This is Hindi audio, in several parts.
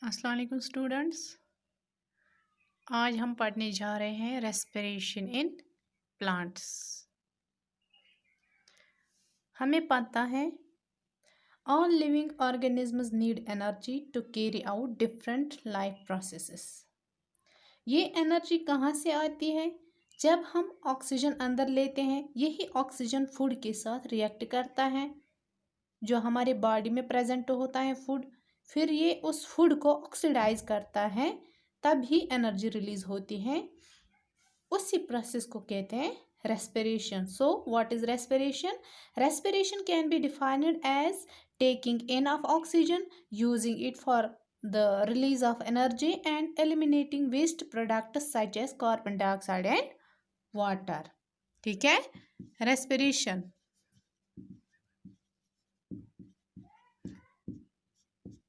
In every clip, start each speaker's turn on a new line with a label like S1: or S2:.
S1: अस्सलाम वालेकुम स्टूडेंट्स। आज हम पढ़ने जा रहे हैं रेस्पिरेशन इन प्लांट्स। हमें पता है all living organisms need energy to carry out different life processes. ये एनर्जी कहाँ से आती है? जब हम ऑक्सीजन अंदर लेते हैं, यही ऑक्सीजन फूड के साथ रिएक्ट करता है जो हमारे बॉडी में प्रेजेंट होता है फूड। फिर ये उस फूड को ऑक्सीडाइज करता है, तभी एनर्जी रिलीज होती है। उसी प्रोसेस को कहते हैं respiration. So what is respiration? Respiration can be defined as taking enough oxygen, using it for the release of energy, and eliminating waste products such as carbon dioxide and water. ठीक है, respiration.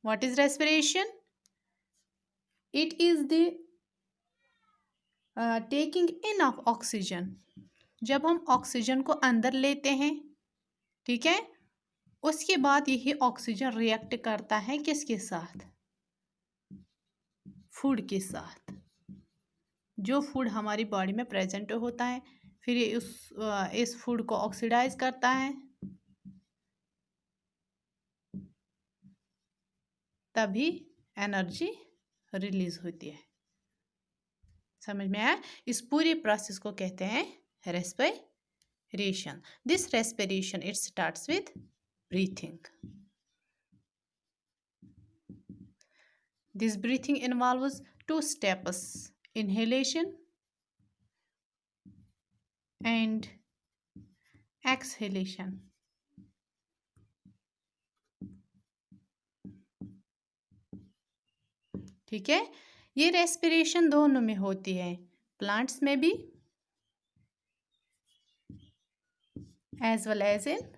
S1: What is respiration? It is the taking enough oxygen। जब हम ऑक्सीजन को अंदर लेते हैं, ठीक है, उसके बाद यही ऑक्सीजन रिएक्ट करता है किसके साथ? फूड के साथ। जो फूड हमारी बॉडी में प्रेजेंट होता है, फिर ये इस फूड को ऑक्सीडाइज करता है, तभी एनर्जी रिलीज होती है। समझ में आया? इस पूरे प्रोसेस को कहते हैं respiration. This respiration it starts with breathing. This breathing involves two steps: inhalation and exhalation. ठीक है, ये रेस्पिरेशन दोनों में होती है, प्लांट्स में भी as well as in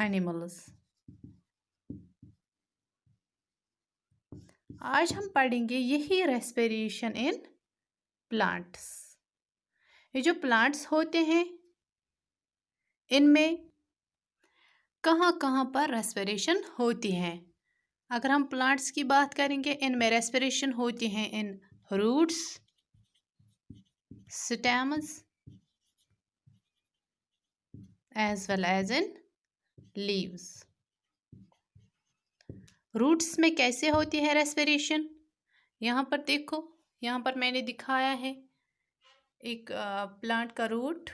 S1: animals. आज हम पढ़ेंगे यही रेस्पिरेशन इन प्लांट्स। ये जो प्लांट्स होते हैं, इनमें कहाँ कहाँ पर रेस्पिरेशन होती है? अगर हम प्लांट्स की बात करेंगे, इनमें रेस्पिरेशन होती है in roots, stems as well as in leaves. Roots में कैसे होती है रेस्पिरेशन? यहाँ पर देखो, यहाँ पर मैंने दिखाया है एक प्लांट का रूट,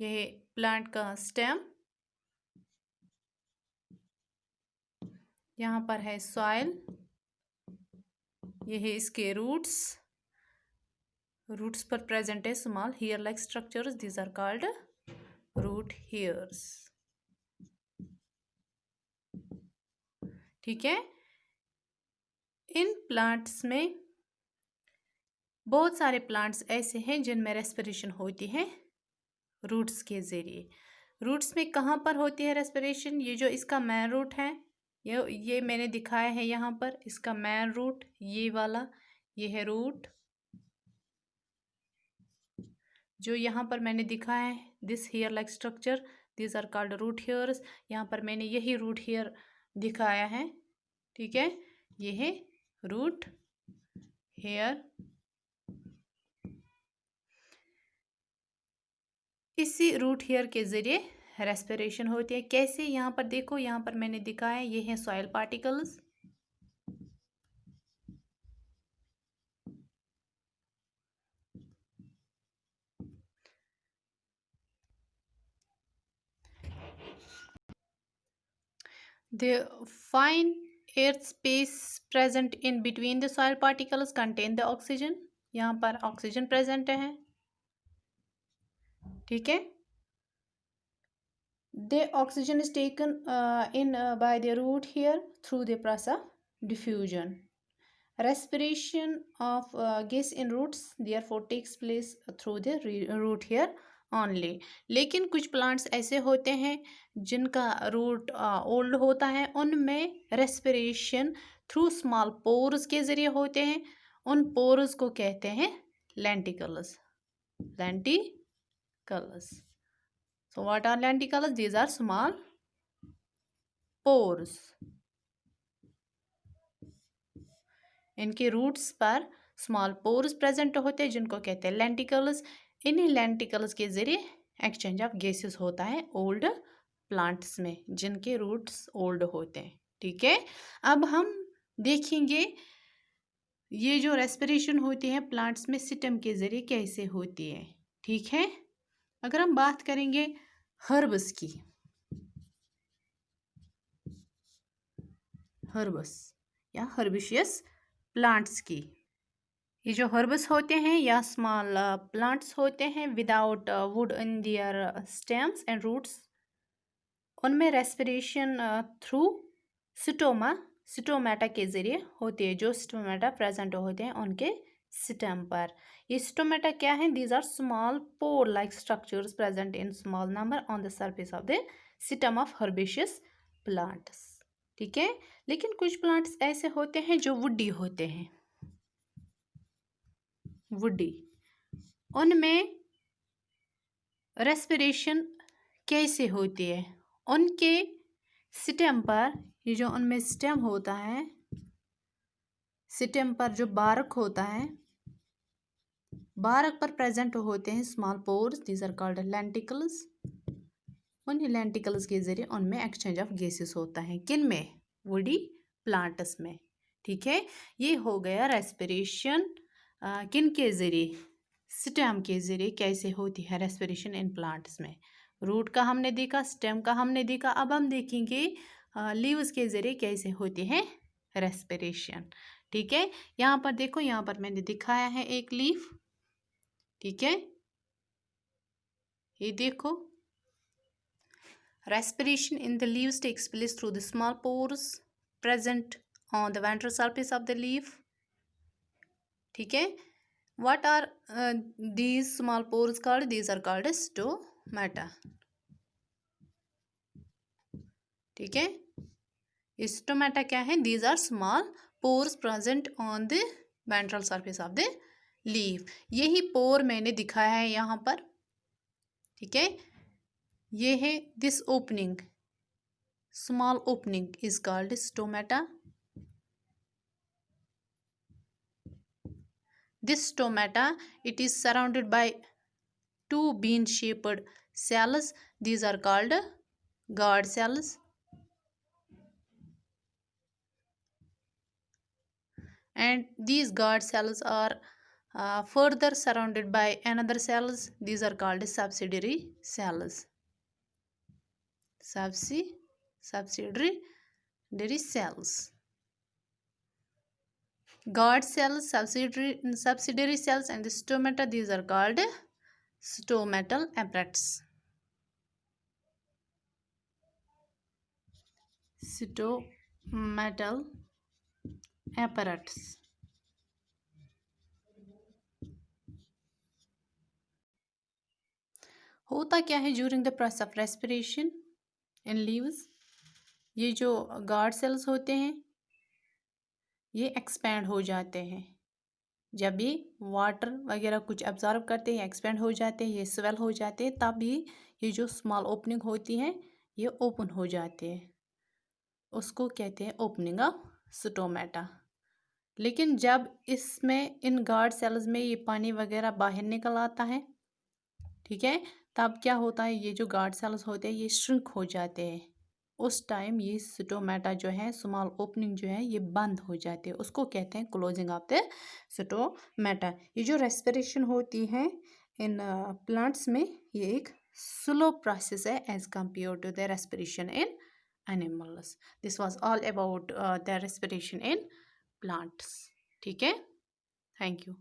S1: यह प्लांट का स्टेम, यहाँ पर है सॉइल, यह है इसके रूट्स। रूट्स पर प्रेजेंट है small hair like structures, these are called root hairs. ठीक है, इन प्लांट्स में बहुत सारे प्लांट्स ऐसे हैं जिनमें रेस्पिरेशन होती है रूट्स के जरिए। रूट्स में कहाँ पर होती है रेस्पिरेशन? ये जो इसका मेन रूट है, ये मैंने दिखाया है यहाँ पर, इसका मेन रूट ये वाला, ये है रूट जो यहाँ पर मैंने दिखाया है, this hair like structure, this are called root hairs. यहाँ पर मैंने यही रूट हेयर दिखाया है। ठीक है, ये है रूट हेयर। इसी रूट हेयर के जरिए रेस्पिरेशन होती है। कैसे? यहाँ पर देखो, यहाँ पर मैंने दिखाया है, ये है soil particles, the fine air space present in between the soil particles contain the oxygen। यहाँ पर ऑक्सीजन प्रेजेंट है। ठीक है, the oxygen is taken in by the root here through the process of diffusion. Respiration of gas in roots therefore takes place through the root here only। लेकिन कुछ प्लांट्स ऐसे होते हैं जिनका रूट ओल्ड होता है, उनमें रेस्पिरेशन थ्रू स्मॉल पोर्स के जरिए होते हैं। उन पोर्स को कहते हैं lenticels. Lenticels. So what are lenticels? These are small pores। इनके रूट्स पर स्मॉल पोर्स प्रेजेंट होते हैं जिनको कहते हैं लेंटिकल्स। इन्हीं लेंटिकल्स के ज़रिए एक्सचेंज ऑफ गैसेस होता है ओल्ड प्लांट्स में जिनके रूट्स ओल्ड होते हैं। ठीक है, अब हम देखेंगे ये जो रेस्पिरेशन होती है प्लांट्स में सिस्टम के ज़रिए कैसे होती है। ठीक है, अगर हम बात करेंगे हर्ब्स की, हर्ब्स या हर्बिशियस प्लांट्स की, ये जो हर्ब्स होते हैं या स्मॉल प्लांट्स होते हैं without wood in their stems and roots, उनमें रेस्पिरेशन थ्रू स्टोमेटा के ज़रिए होती है। जो स्टोमेटा प्रेजेंट होते हैं उनके स्टेम पर। ये स्टोमेटा क्या है? These are small pore like structures present in small number on the surface of the stem of herbaceous plants. ठीक है, लेकिन कुछ प्लांट्स ऐसे होते हैं जो वुडी होते हैं, वुडी, उनमें रेस्पिरेशन कैसे होती है? उनके स्टेम पर, ये जो उनमें स्टेम होता है, स्टेम पर जो बारक होता है, बारक पर प्रेजेंट होते हैं small pores, these are called lenticels. उन लेंटिकल्स के जरिए उनमें एक्सचेंज ऑफ गैसेस होता है। किन में? वुडी प्लांट्स में। ठीक है, ये हो गया रेस्पिरेशन किन के ज़रिए? स्टेम के ज़रिए कैसे होती है रेस्पिरेशन इन प्लांट्स में। रूट का हमने देखा, स्टेम का हमने देखा, अब हम देखेंगे लीव्स के ज़रिए कैसे होती है रेस्पिरेशन। ठीक है, यहाँ पर देखो, यहाँ पर मैंने दिखाया है एक लीफ। ठीक है, ये देखो, respiration in the leaves takes place through the small pores present on the ventral surface of the leaf. ठीक है, what are these small pores called? These are called stomata. ठीक है, स्टोमेटा क्या है? These are small pores present on the ventral surface of the leaf. यही पोर मैंने दिखाया है यहाँ पर। ठीक है, ये है this opening, small opening is called stomata. This stomata, it is surrounded by two bean shaped cells. These are called guard cells, and these guard cells are further surrounded by another cells. These are called subsidiary cells. Subsidiary cells, guard cells, subsidiary cells, and the stomata, these are called stomatal apparatus. Stomatal apparatus. होता क्या है during the process of respiration in leaves? ये जो गार्ड सेल्स होते हैं ये एक्सपैंड हो जाते हैं जब ये वाटर वगैरह कुछ एब्जॉर्ब करते हैं, एक्सपेंड हो जाते हैं, ये स्वेल हो जाते हैं, तब ये जो स्मॉल ओपनिंग होती है ये ओपन हो जाते हैं, उसको कहते हैं ओपनिंग ऑफ स्टोमेटा। लेकिन जब इसमें इन गार्ड सेल्स में ये पानी वगैरह बाहर निकल आता है, ठीक है, तब क्या होता है, ये जो गार्ड सेल्स होते हैं ये श्रिंक हो जाते हैं। उस टाइम ये स्टोमेटा जो है, स्मॉल ओपनिंग जो है ये बंद हो जाती है, उसको कहते हैं क्लोजिंग ऑफ द स्टोमेटा। ये जो रेस्पिरेशन होती है इन प्लांट्स में ये एक स्लो प्रोसेस है as compare to the respiration in animals. This was all about the respiration in plants. ठीक है, थैंक यू।